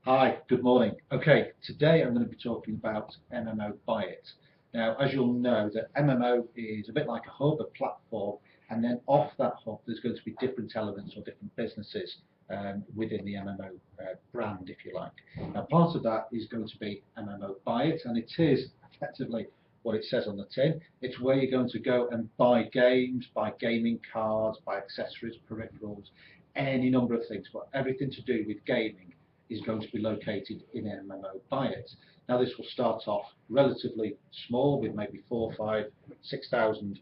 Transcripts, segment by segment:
Hi, good morning. Okay, today I'm going to be talking about MMO Buy It. Now, as you'll know, that MMO is a bit like a hub, a platform, and then off that hub there's going to be different elements or different businesses within the MMO brand, if you like. Now, part of that is going to be MMO Buy It, and it is effectively what it says on the tin. It's where you're going to go and buy games, buy gaming cards, buy accessories, peripherals, any number of things, but everything to do with gaming is going to be located in MMO Buy It. Now this will start off relatively small with maybe 4, 5, 6,000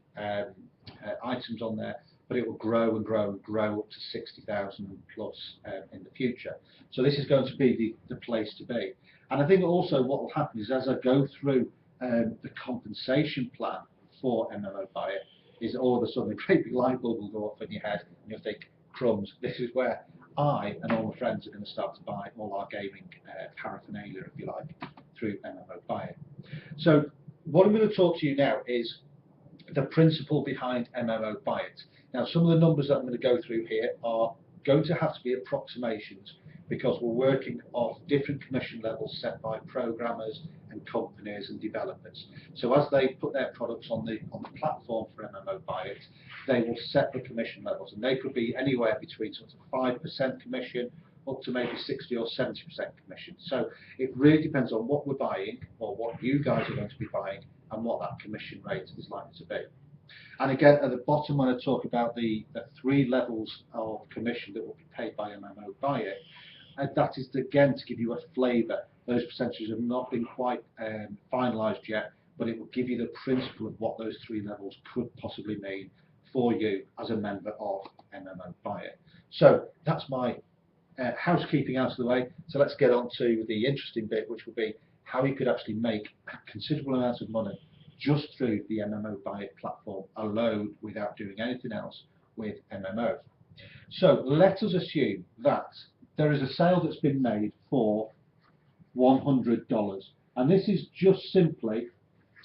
items on there, but it will grow and grow and grow up to 60,000 plus in the future. So this is going to be the place to be. And I think also what will happen is as I go through the compensation plan for MMO Buy It, is all of a sudden a great big light bulb will go off in your head and you'll think, crumbs, this is where I and all my friends are going to start to buy all our gaming paraphernalia, if you like, through MMO Buy It. So what I'm going to talk to you now is the principle behind MMO Buy It. Now, some of the numbers that I'm going to go through here are going to have to be approximations because we're working off different commission levels set by programmers and companies and developers. So as they put their products on the platform for MMO Buy It, they will set the commission levels, and they could be anywhere between sort of 5% commission up to maybe 60 or 70% commission. So it really depends on what we're buying or what you guys are going to be buying and what that commission rate is likely to be. And again, at the bottom, when I talk about the 3 levels of commission that will be paid by MMO Buy It, that is again to give you a flavour. Those percentages have not been quite finalised yet, but it will give you the principle of what those 3 levels could possibly mean for you as a member of MMO Buy It. So that's my housekeeping out of the way. So let's get on to the interesting bit, which will be how you could actually make a considerable amount of money just through the MMO Buy It platform alone without doing anything else with MMO. So let us assume that there is a sale that's been made for $100, and this is just simply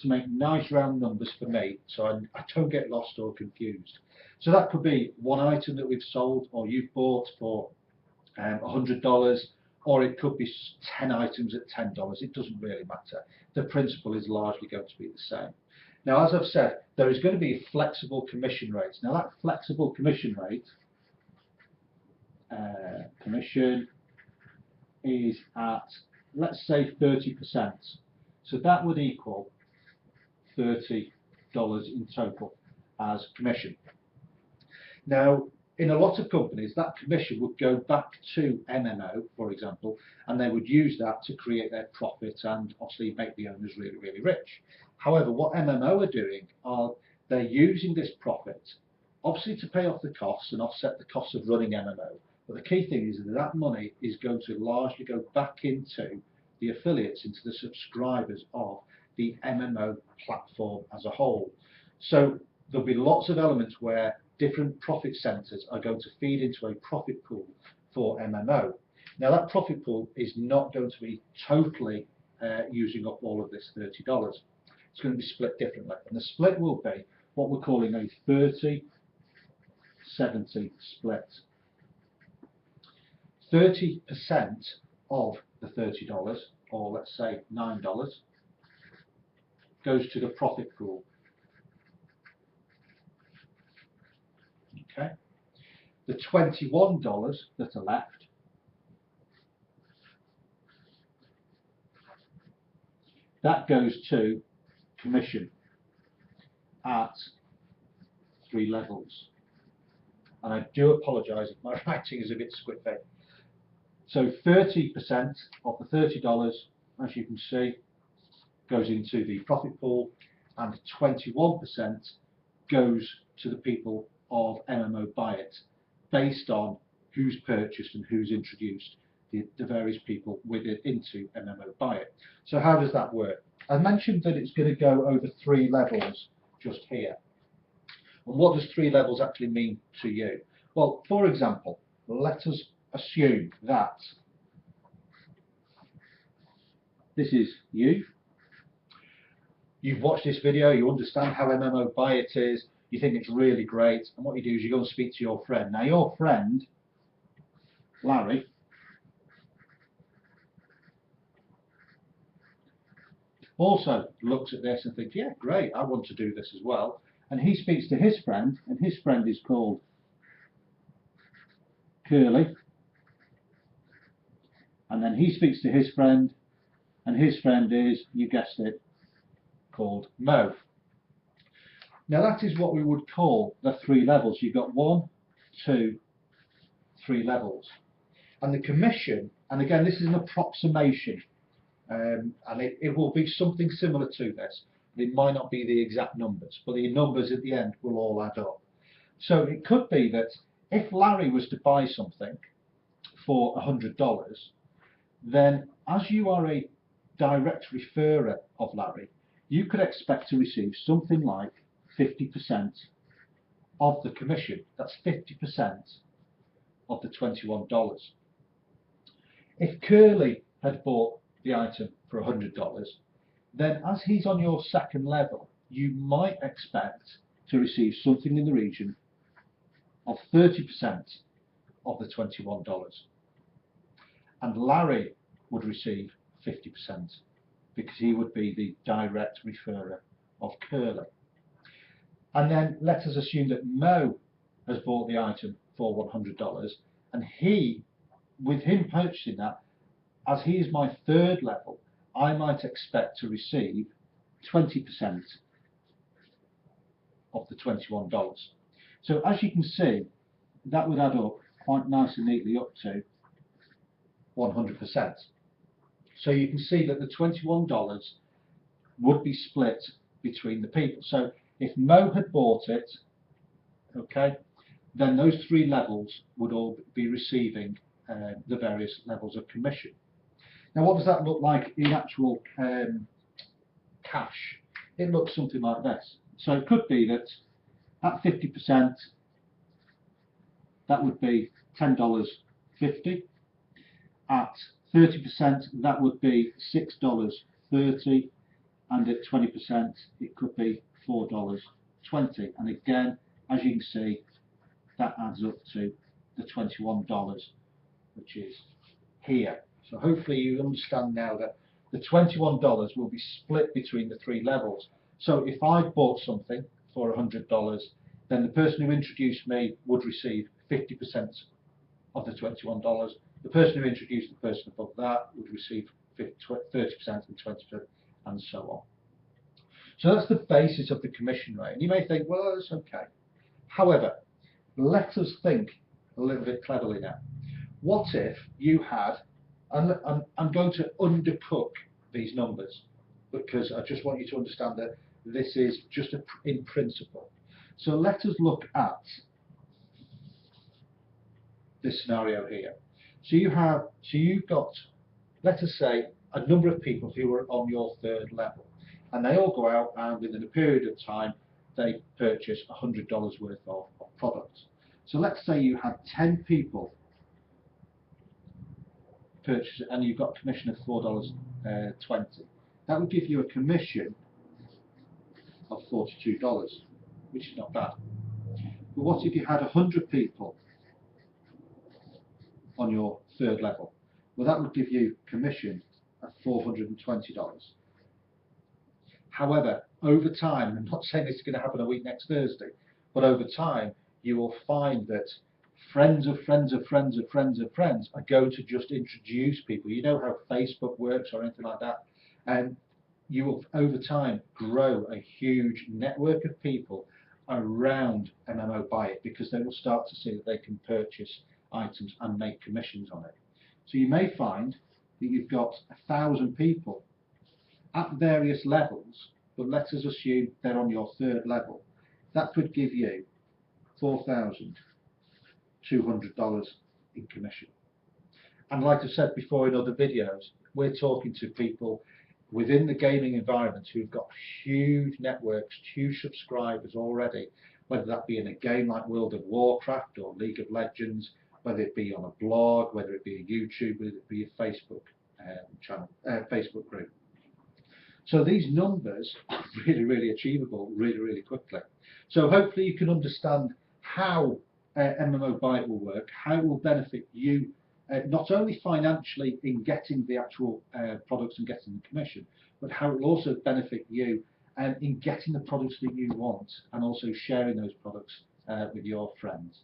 to make nice round numbers for me so I don't get lost or confused. So that could be one item that we've sold or you've bought for $100, or it could be 10 items at $10. It doesn't really matter. The principle is largely going to be the same. Now, as I've said, there is going to be flexible commission rates. Now, that flexible commission rate commission is at, let's say, 30%. So that would equal $30 in total as commission. Now, in a lot of companies, that commission would go back to MMO, for example, and they would use that to create their profit and obviously make the owners really, really rich. However, what MMO are doing are they're using this profit, obviously to pay off the costs and offset the costs of running MMO. But the key thing is that that money is going to largely go back into the affiliates, into the subscribers of the MMO platform as a whole. So there'll be lots of elements where different profit centres are going to feed into a profit pool for MMO. Now that profit pool is not going to be totally using up all of this $30. It's going to be split differently, and the split will be what we're calling a 30-70 split. 30% of the $30, or let's say $9, goes to the profit pool. Okay. The $21 that are left that goes to commission at 3 levels. And I do apologise if my writing is a bit squiffy. So 30% of the $30, as you can see, goes into the profit pool, and 21% goes to the people of MMO Buy It, based on who's purchased and who's introduced the various people with it into MMO Buy It. So how does that work? I mentioned that it's going to go over 3 levels just here. And what does 3 levels actually mean to you? Well, for example, let us assume that this is you. You've watched this video, you understand how MMO Buy It is, you think it's really great, and what you do is you go and speak to your friend. Now your friend, Larry, also looks at this and thinks, yeah, great, I want to do this as well. And he speaks to his friend, and his friend is called Curly. And then he speaks to his friend, and his friend is, you guessed it, called Mo. Now that is what we would call the 3 levels. You've got 1, 2, 3 levels. And the commission, and again this is an approximation, and it will be something similar to this. It might not be the exact numbers, but the numbers at the end will all add up. So it could be that if Larry was to buy something for $100, then as you are a direct referrer of Larry, you could expect to receive something like 50% of the commission. That's 50% of the $21. If Curly had bought the item for $100, then as he's on your second level, you might expect to receive something in the region of 30% of the $21. And Larry would receive 50% because he would be the direct referrer of Curly. And then let us assume that Mo has bought the item for $100, and he, with him purchasing that, as he is my third level, I might expect to receive 20% of the $21. So as you can see, that would add up quite nice and neatly up to 100%. So you can see that the $21 would be split between the people. So if Mo had bought it, okay, then those 3 levels would all be receiving the various levels of commission. Now what does that look like in actual cash? It looks something like this. So it could be that at 50%, that would be $10.50. At 30%, that would be $6.30, and at 20%, it could be $4.20. And again, as you can see, that adds up to the $21, which is here. So hopefully you understand now that the $21 will be split between the 3 levels. So if I bought something for $100, then the person who introduced me would receive 50% of the $21. The person who introduced the person above that would receive 30% and 20%, and so on. So that's the basis of the commission rate. And you may think, well, that's okay. However, let us think a little bit cleverly now. What if you had, and I'm going to undercook these numbers, because I just want you to understand that this is just in principle. So let us look at this scenario here. So you've got, let us say, a number of people who are on your third level, and they all go out and within a period of time they purchase $100 worth of products. So let's say you had 10 people purchase it, and you've got a commission of $4.20. That would give you a commission of $42, which is not bad. But what if you had 100 people on your third level? Well, that would give you commission of $420. However, over time, I'm not saying this is going to happen a week next Thursday, but over time you will find that friends of friends of friends of friends of friends are going to just introduce people. You know how Facebook works or anything like that, and you will over time grow a huge network of people around MMO Buy It, because they will start to see that they can purchase items and make commissions on it. So you may find that you've got 1,000 people at various levels, but let us assume they're on your third level. That could give you $4,200 in commission. And like I said before in other videos, we're talking to people within the gaming environment who've got huge networks, huge subscribers already, whether that be in a game like World of Warcraft or League of Legends, whether it be on a blog, whether it be a YouTube, whether it be a Facebook channel, Facebook group. So these numbers are really, really achievable really, really quickly. So hopefully you can understand how MMO Buy It will work, how it will benefit you not only financially in getting the actual products and getting the commission, but how it will also benefit you in getting the products that you want and also sharing those products with your friends.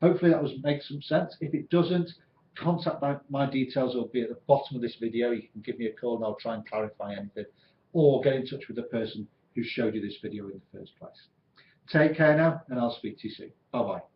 Hopefully that makes some sense. If it doesn't, contact my details will be at the bottom of this video. You can give me a call and I'll try and clarify anything, or get in touch with the person who showed you this video in the first place. Take care now, and I'll speak to you soon. Bye bye.